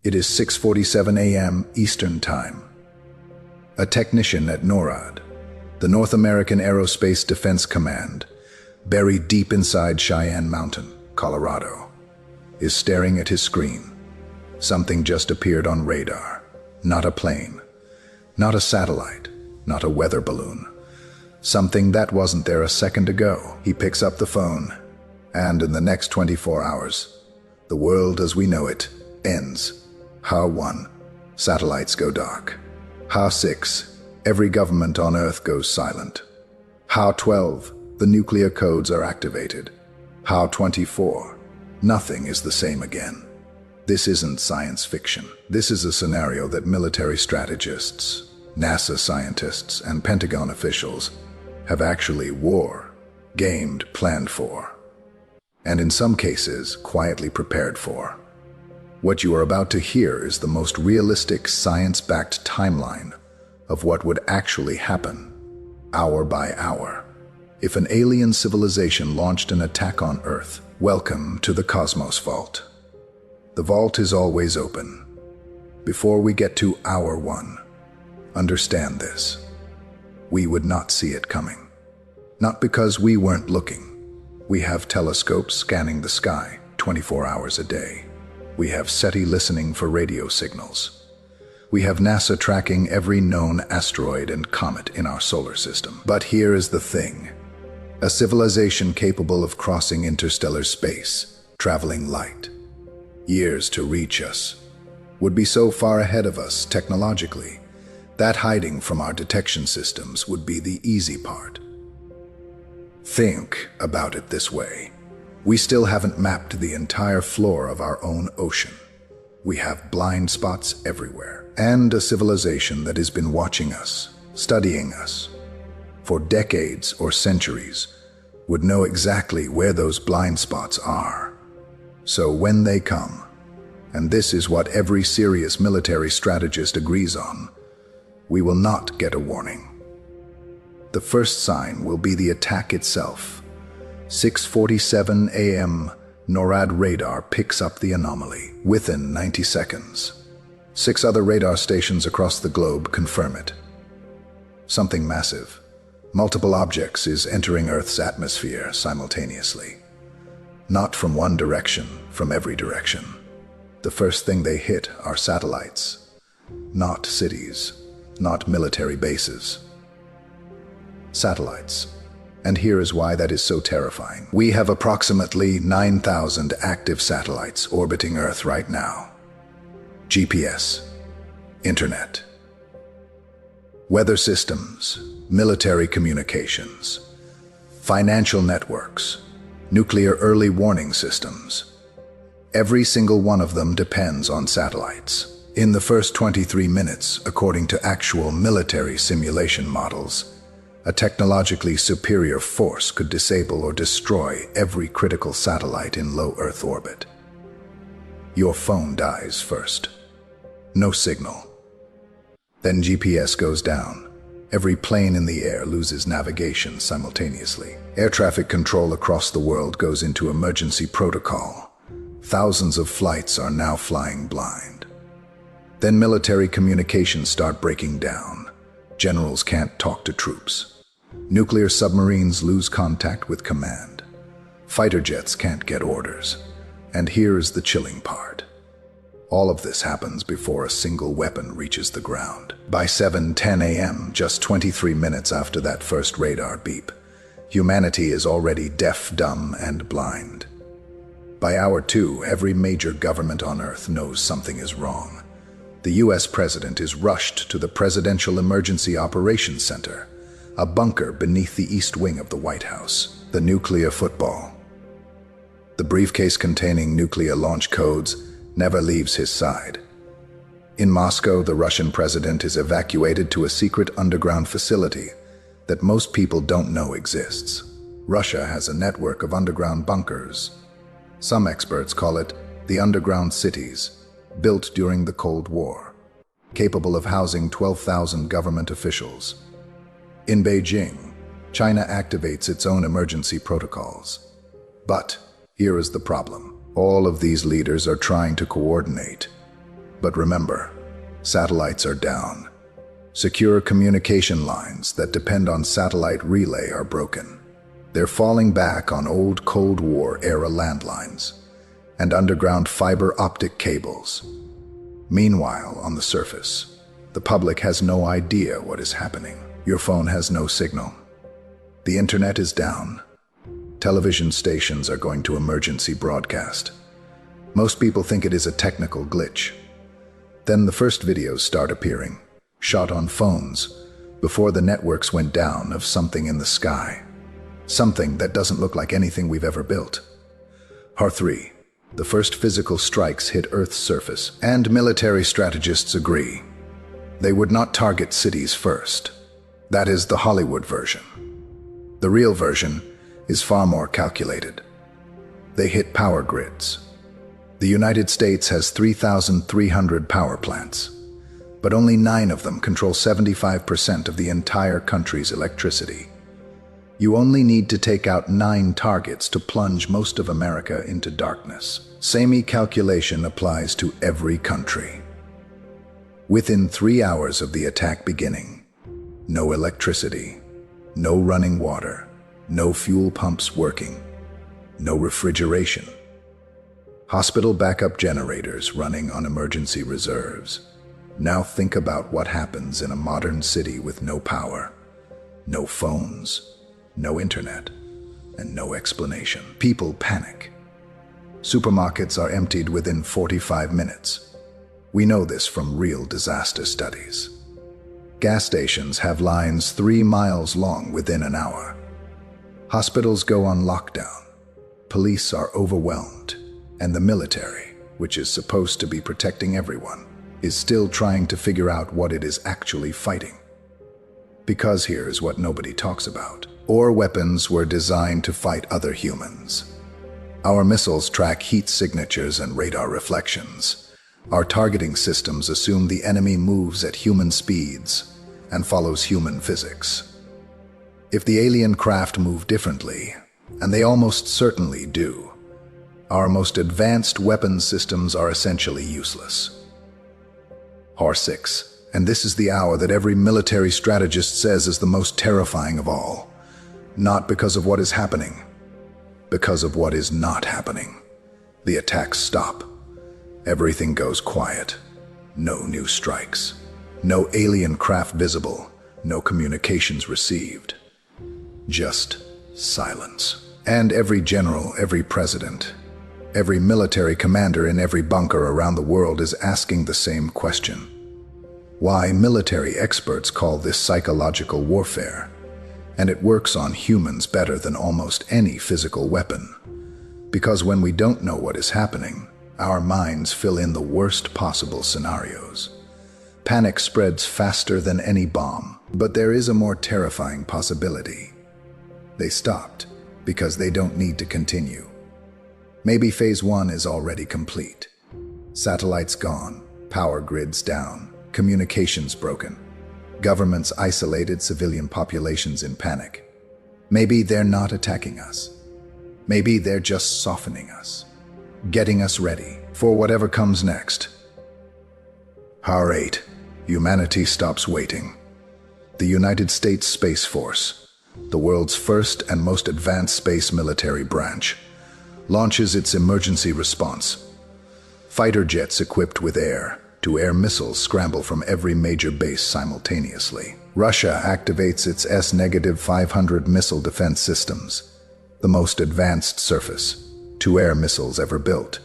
It is 6:47 a.m. Eastern Time. A technician at NORAD, the North American Aerospace Defense Command, buried deep inside Cheyenne Mountain, Colorado, is staring at his screen. Something just appeared on radar. Not a plane, not a satellite, not a weather balloon. Something that wasn't there a second ago. He picks up the phone, and in the next 24 hours, the world as we know it ends. Ha-1, satellites go dark. Ha-6, every government on Earth goes silent. Ha-12, the nuclear codes are activated. Ha-24, nothing is the same again. This isn't science fiction. This is a scenario that military strategists, NASA scientists, and Pentagon officials have actually gamed, planned for, and in some cases, quietly prepared for. What you are about to hear is the most realistic, science-backed timeline of what would actually happen, hour by hour, if an alien civilization launched an attack on Earth. Welcome to the Cosmos Vault. The vault is always open. Before we get to hour 1, understand this. We would not see it coming. Not because we weren't looking. We have telescopes scanning the sky 24 hours a day. We have SETI listening for radio signals. We have NASA tracking every known asteroid and comet in our solar system. But here is the thing. A civilization capable of crossing interstellar space, traveling light, years to reach us, would be so far ahead of us technologically that hiding from our detection systems would be the easy part. Think about it this way. We still haven't mapped the entire floor of our own ocean. We have blind spots everywhere, and a civilization that has been watching us, studying us, for decades or centuries, would know exactly where those blind spots are. So when they come, and this is what every serious military strategist agrees on, we will not get a warning. The first sign will be the attack itself. 6:47 a.m., NORAD radar picks up the anomaly within 90 seconds. 6 other radar stations across the globe confirm it. Something massive, multiple objects, is entering Earth's atmosphere simultaneously. Not from one direction, from every direction. The first thing they hit are satellites, not cities, not military bases. Satellites. And here is why that is so terrifying. We have approximately 9,000 active satellites orbiting Earth right now. GPS, internet, weather systems, military communications, financial networks, nuclear early warning systems. Every single one of them depends on satellites. In the first 23 minutes, according to actual military simulation models, a technologically superior force could disable or destroy every critical satellite in low Earth orbit. Your phone dies first. No signal. Then GPS goes down. Every plane in the air loses navigation simultaneously. Air traffic control across the world goes into emergency protocol. Thousands of flights are now flying blind. Then military communications start breaking down. Generals can't talk to troops. Nuclear submarines lose contact with command. Fighter jets can't get orders. And here is the chilling part. All of this happens before a single weapon reaches the ground. By 7:10 a.m., just 23 minutes after that first radar beep, humanity is already deaf, dumb, and blind. By hour 2, every major government on Earth knows something is wrong. The US president is rushed to the Presidential Emergency Operations Center, a bunker beneath the east wing of the White House. The nuclear football. The briefcase containing nuclear launch codes never leaves his side. In Moscow, the Russian president is evacuated to a secret underground facility that most people don't know exists. Russia has a network of underground bunkers. Some experts call it the underground cities, built during the Cold War, capable of housing 12,000 government officials. In Beijing, China activates its own emergency protocols. But here is the problem. All of these leaders are trying to coordinate. But remember, satellites are down. Secure communication lines that depend on satellite relay are broken. They're falling back on old Cold War-era landlines and underground fiber optic cables. Meanwhile, on the surface, the public has no idea what is happening. Your phone has no signal. The internet is down. Television stations are going to emergency broadcast. Most people think it is a technical glitch. Then the first videos start appearing, shot on phones, before the networks went down, of something in the sky. Something that doesn't look like anything we've ever built. R3. The first physical strikes hit Earth's surface, and military strategists agree. They would not target cities first. That is the Hollywood version. The real version is far more calculated. They hit power grids. The United States has 3,300 power plants, but only 9 of them control 75% of the entire country's electricity. You only need to take out 9 targets to plunge most of America into darkness. Same calculation applies to every country. Within 3 hours of the attack beginning, no electricity, no running water, no fuel pumps working, no refrigeration. Hospital backup generators running on emergency reserves. Now think about what happens in a modern city with no power, no phones, no internet, and no explanation. People panic. Supermarkets are emptied within 45 minutes. We know this from real disaster studies. Gas stations have lines 3 miles long within an hour. Hospitals go on lockdown. Police are overwhelmed. And the military, which is supposed to be protecting everyone, is still trying to figure out what it is actually fighting. Because here is what nobody talks about. Our weapons were designed to fight other humans. Our missiles track heat signatures and radar reflections. Our targeting systems assume the enemy moves at human speeds and follows human physics. If the alien craft move differently, and they almost certainly do, our most advanced weapon systems are essentially useless. R6, and this is the hour that every military strategist says is the most terrifying of all. Not because of what is happening, because of what is not happening. The attacks stop. Everything goes quiet. No new strikes. No alien craft visible. No communications received. Just silence. And every general, every president, every military commander in every bunker around the world is asking the same question. Why military experts call this psychological warfare, and it works on humans better than almost any physical weapon. Because when we don't know what is happening, our minds fill in the worst possible scenarios. Panic spreads faster than any bomb, but there is a more terrifying possibility. They stopped because they don't need to continue. Maybe phase 1 is already complete. Satellites gone, power grids down, communications broken. Governments isolated, civilian populations in panic. Maybe they're not attacking us. Maybe they're just softening us, getting us ready for whatever comes next. R8. Humanity stops waiting. The United States Space Force, the world's first and most advanced space military branch, launches its emergency response. Fighter jets equipped with air-to-air missiles scramble from every major base simultaneously. Russia activates its S-500 missile defense systems, the most advanced surface-to-air missiles ever built,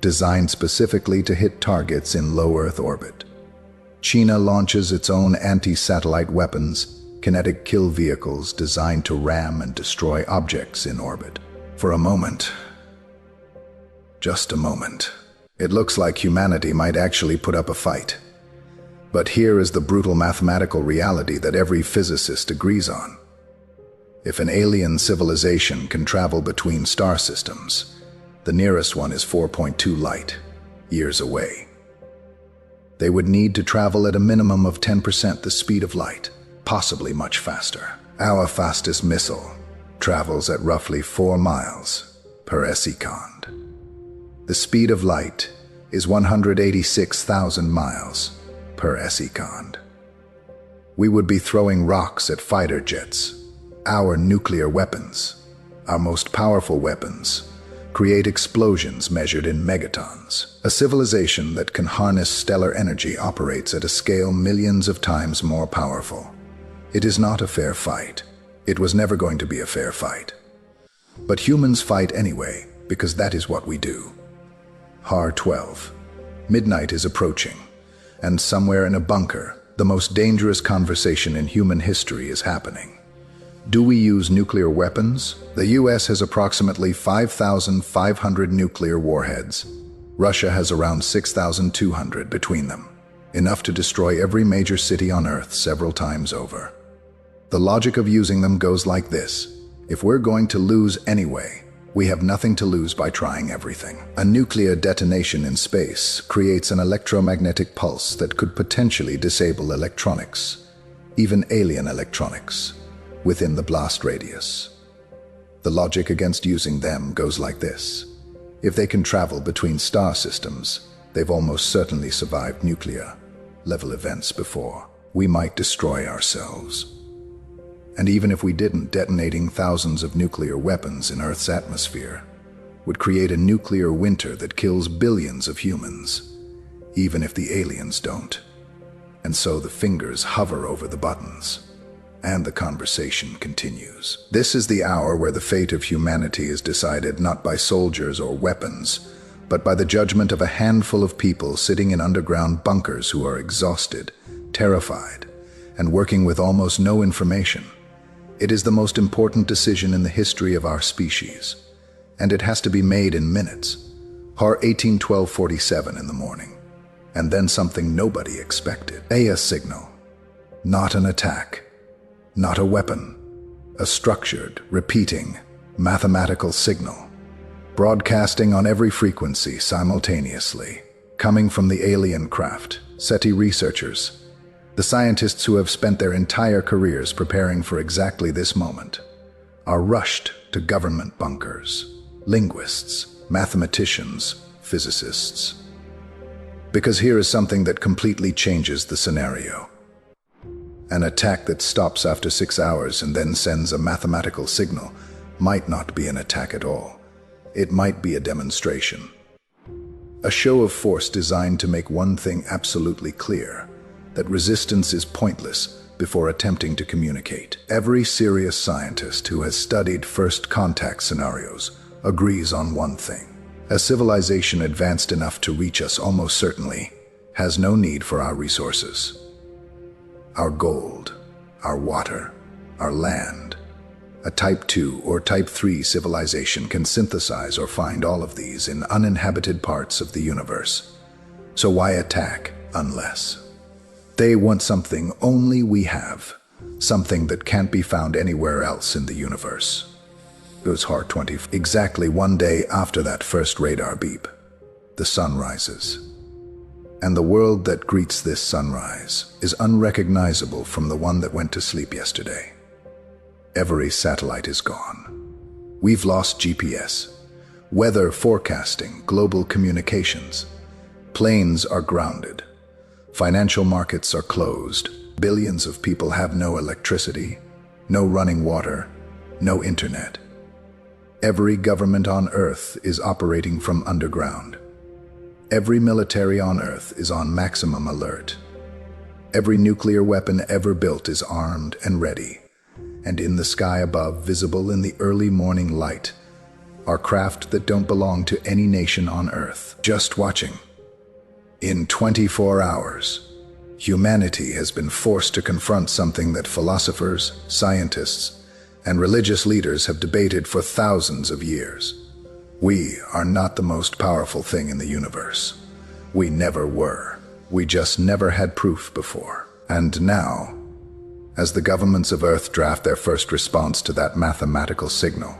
designed specifically to hit targets in low Earth orbit. China launches its own anti-satellite weapons, kinetic kill vehicles designed to ram and destroy objects in orbit. For a moment, just a moment, it looks like humanity might actually put up a fight. But here is the brutal mathematical reality that every physicist agrees on. If an alien civilization can travel between star systems, the nearest one is 4.2 light years away. They would need to travel at a minimum of 10% the speed of light, possibly much faster. Our fastest missile travels at roughly 4 miles per second. The speed of light is 186,000 miles per second. We would be throwing rocks at fighter jets. Our nuclear weapons, our most powerful weapons, create explosions measured in megatons. A civilization that can harness stellar energy operates at a scale millions of times more powerful. It is not a fair fight. It was never going to be a fair fight. But humans fight anyway, because that is what we do. HAR 12. Midnight is approaching, and somewhere in a bunker, the most dangerous conversation in human history is happening. Do we use nuclear weapons? The US has approximately 5,500 nuclear warheads. Russia has around 6,200 between them, enough to destroy every major city on Earth several times over. The logic of using them goes like this. If we're going to lose anyway, we have nothing to lose by trying everything. A nuclear detonation in space creates an electromagnetic pulse that could potentially disable electronics, even alien electronics, within the blast radius. The logic against using them goes like this. If they can travel between star systems, they've almost certainly survived nuclear-level events before. We might destroy ourselves. And even if we didn't, detonating thousands of nuclear weapons in Earth's atmosphere would create a nuclear winter that kills billions of humans, even if the aliens don't. And so the fingers hover over the buttons, and the conversation continues. This is the hour where the fate of humanity is decided not by soldiers or weapons, but by the judgment of a handful of people sitting in underground bunkers who are exhausted, terrified, and working with almost no information. It is the most important decision in the history of our species, and it has to be made in minutes. HAR 18-12-47 in the morning, and then something nobody expected. A signal, not an attack, not a weapon, a structured, repeating, mathematical signal, broadcasting on every frequency simultaneously, coming from the alien craft, SETI researchers, the scientists who have spent their entire careers preparing for exactly this moment, are rushed to government bunkers, linguists, mathematicians, physicists. Because here is something that completely changes the scenario. An attack that stops after 6 hours and then sends a mathematical signal might not be an attack at all. It might be a demonstration. A show of force designed to make one thing absolutely clear: that resistance is pointless before attempting to communicate. Every serious scientist who has studied first contact scenarios agrees on one thing. A civilization advanced enough to reach us almost certainly has no need for our resources. Our gold, our water, our land. A Type 2 or Type 3 civilization can synthesize or find all of these in uninhabited parts of the universe. So why attack unless? They want something only we have, something that can't be found anywhere else in the universe. It was HAR 20. Exactly one day after that first radar beep, the sun rises. And the world that greets this sunrise is unrecognizable from the one that went to sleep yesterday. Every satellite is gone. We've lost GPS, weather forecasting, global communications. Planes are grounded. Financial markets are closed. Billions of people have no electricity, no running water, no internet. Every government on Earth is operating from underground. Every military on Earth is on maximum alert. Every nuclear weapon ever built is armed and ready. And in the sky above, visible in the early morning light, are craft that don't belong to any nation on Earth, just watching. In 24 hours, humanity has been forced to confront something that philosophers, scientists, and religious leaders have debated for thousands of years. We are not the most powerful thing in the universe. We never were. We just never had proof before. And now, as the governments of Earth draft their first response to that mathematical signal,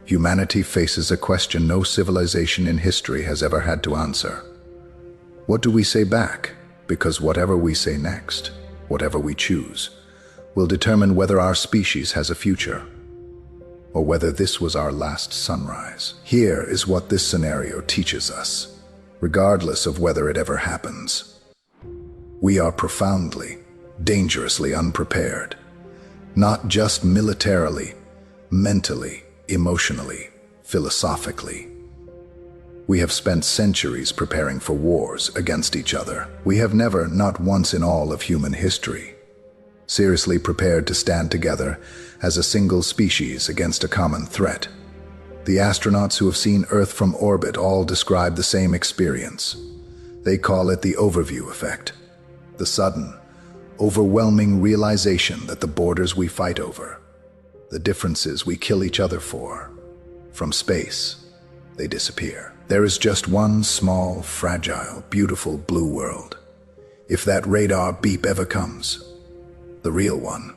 humanity faces a question no civilization in history has ever had to answer. What do we say back? Because whatever we say next, whatever we choose, will determine whether our species has a future, or whether this was our last sunrise. Here is what this scenario teaches us. regardless of whether it ever happens. We are profoundly, dangerously unprepared, not just militarily, mentally, emotionally, philosophically. We have spent centuries preparing for wars against each other. We have never, not once in all of human history, seriously prepared to stand together as a single species against a common threat. The astronauts who have seen Earth from orbit all describe the same experience. They call it the overview effect, the sudden, overwhelming realization that the borders we fight over, the differences we kill each other for, from space, they disappear. There is just one small, fragile, beautiful blue world. If that radar beep ever comes, the real one,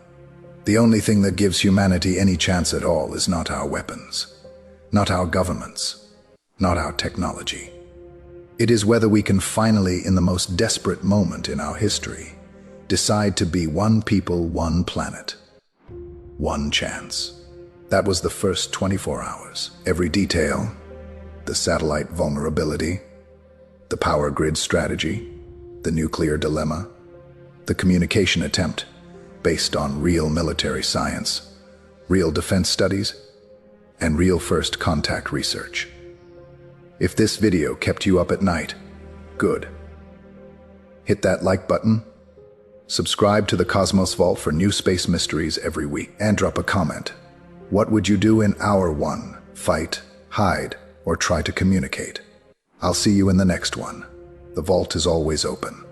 the only thing that gives humanity any chance at all is not our weapons, not our governments, not our technology. It is whether we can finally, in the most desperate moment in our history, decide to be one people, one planet, one chance. That was the first 24 hours. Every detail, the satellite vulnerability, the power grid strategy, the nuclear dilemma, the communication attempt based on real military science, real defense studies, and real first contact research. If this video kept you up at night, good. Hit that like button, subscribe to the Cosmos Vault for new space mysteries every week, and drop a comment. What would you do in hour 1? Fight, hide, or try to communicate? I'll see you in the next one. The vault is always open.